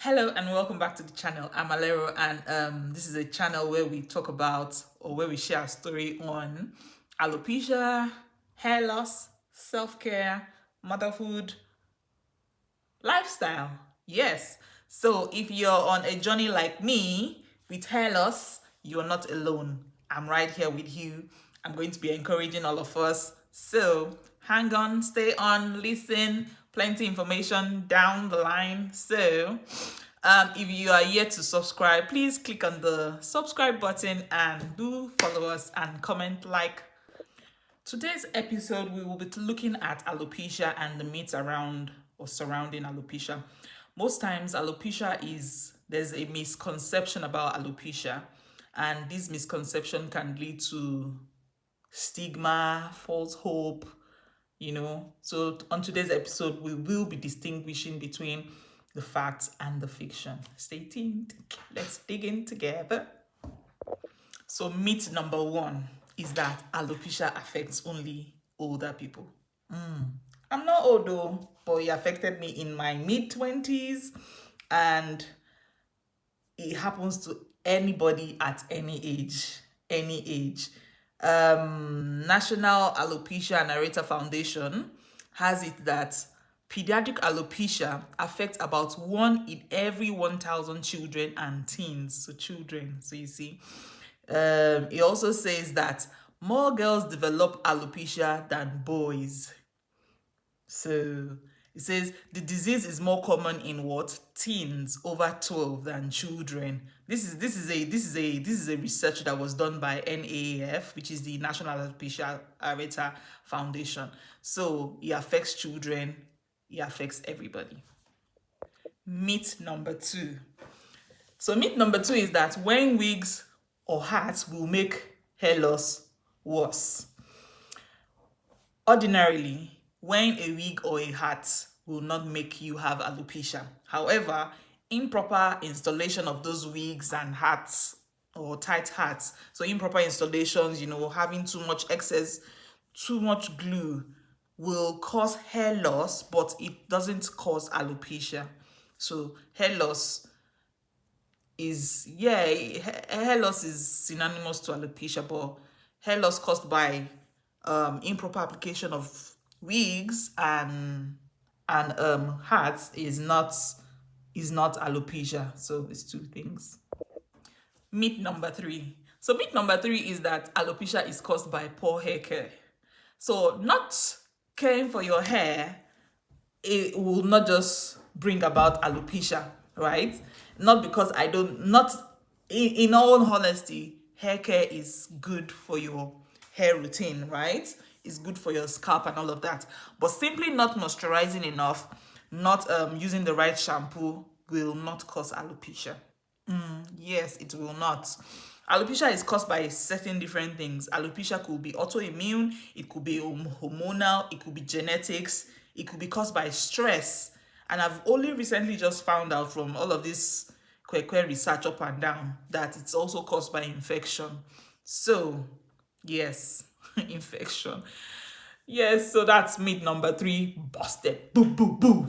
Hello and welcome back to the channel. I'm Alero, and this is a channel where we talk about or where we share a story on alopecia, hair loss, self-care, motherhood, lifestyle. Yes. So if you're on a journey like me with hair loss, you're not alone. I'm right here with you. I'm going to be encouraging all of us. So hang on, stay on, listen. Plenty information down the line. So if you are yet to subscribe, please click on the subscribe button and do follow us and comment, like. Today's episode, we will be looking at alopecia and the myths around or surrounding alopecia. Most times, there's a misconception about alopecia, and this misconception can lead to stigma, false hope, So, on today's episode, we will be distinguishing between the facts and the fiction. Stay tuned. Let's dig in together. So myth number one is that alopecia affects only older people. I'm not old though, but it affected me in my mid-20s, and it happens to anybody at any age. Any age. National Alopecia Narrator Foundation has it that pediatric alopecia affects about 1 in every 1,000 children and teens. So children, so you see. It also says that more girls develop alopecia than boys. So it says the disease is more common in what? Teens over 12 than children. This is a research that was done by NAAF, which is the National Alopecia Areata Foundation. So it affects children, it affects everybody. Myth number two. So myth number two is that wearing wigs or hats will make hair loss worse. Ordinarily, wearing a wig or a hat will not make you have alopecia. However, improper installation of those wigs and hats or tight hats, so improper installations, having too much glue will cause hair loss, but it doesn't cause alopecia. So hair loss hair loss is synonymous to alopecia, but hair loss caused by improper application of wigs and hats is not alopecia. So it's two things. Myth number three. So myth number three is that alopecia is caused by poor hair care. So not caring for your hair, it will not just bring about alopecia, right? Not because in all honesty, hair care is good for your hair routine, right? It's good for your scalp and all of that. But simply not moisturizing enough, not using the right shampoo will not cause alopecia. Yes, it will not. Alopecia is caused by certain different things. Alopecia could be autoimmune, it could be hormonal, it could be genetics, it could be caused by stress. And I've only recently just found out from all of this research up and down that it's also caused by infection. So, yes, infection. Yes, so that's myth number three, busted. Boo, boo, boo.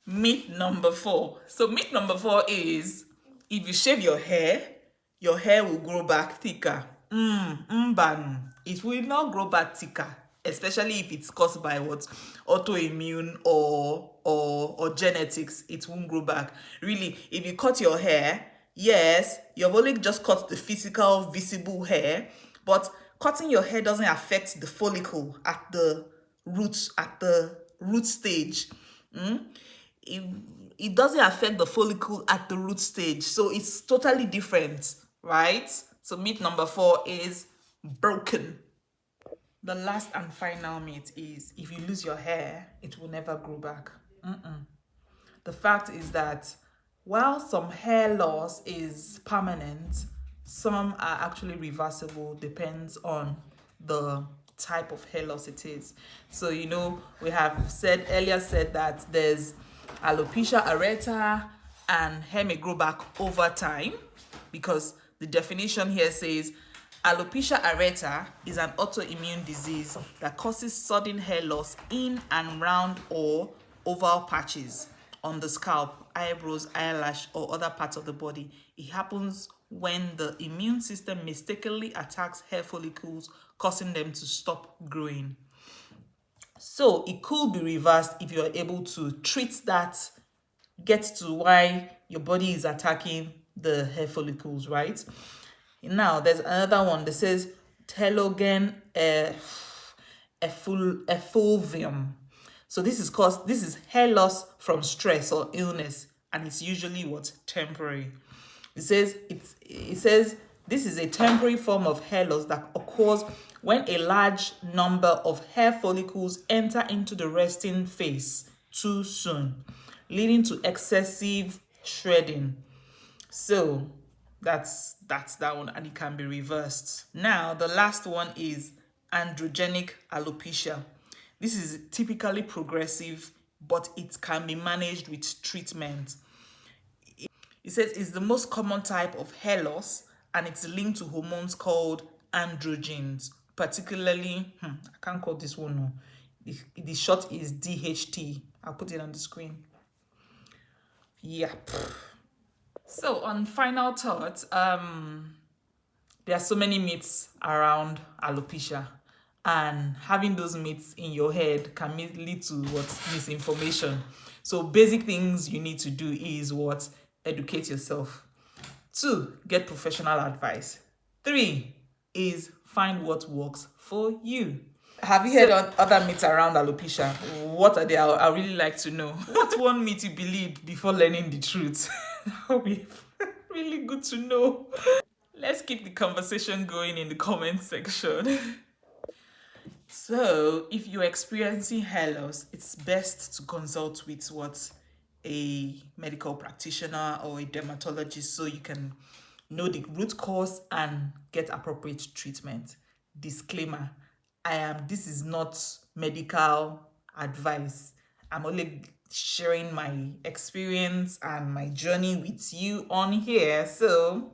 Myth number four. So myth number four is if you shave your hair will grow back thicker. It will not grow back thicker, especially if it's caused by what? Autoimmune or genetics. It won't grow back. Really, if you cut your hair, yes, you've only just cut the physical visible hair, but cutting your hair doesn't affect the follicle at the root stage. It doesn't affect the follicle at the root stage. So it's totally different, right? So myth number four is broken. The last and final myth is if you lose your hair, it will never grow back. The fact is that while some hair loss is permanent, some are actually reversible, depends on the type of hair loss it is. So, we have earlier said that there's alopecia areata and hair may grow back over time, because the definition here says alopecia areata is an autoimmune disease that causes sudden hair loss in and round or oval patches on the scalp, eyebrows, eyelash, or other parts of the body. It happens when the immune system mistakenly attacks hair follicles, causing them to stop growing. So it could be reversed if you are able to treat that, get to why your body is attacking the hair follicles, right? Now, there's another one that says telogen effluvium. So this is hair loss from stress or illness, and it's usually what, temporary. It says this is a temporary form of hair loss that occurs when a large number of hair follicles enter into the resting phase too soon, leading to excessive shredding. So that's that one, and it can be reversed. Now, the last one is androgenic alopecia. This is typically progressive, but it can be managed with treatment. It says it's the most common type of hair loss, and it's linked to hormones called androgens, particularly, I can't call this one, no. The short is DHT. I'll put it on the screen. Yeah. So on final thoughts, there are so many myths around alopecia, and having those myths in your head can lead to what, misinformation. So basic things you need to do is what, educate yourself. 2, get professional advice. 3 is find what works for you. Have you heard on other myths around alopecia? What are they? I really like to know. What one myth you believed before learning the truth? That would be really good to know. Let's keep the conversation going in the comment section. So, if you're experiencing hair loss, it's best to consult with what, a medical practitioner or a dermatologist, so you can know the root cause and get appropriate treatment. Disclaimer: this is not medical advice. I'm only sharing my experience and my journey with you on here. So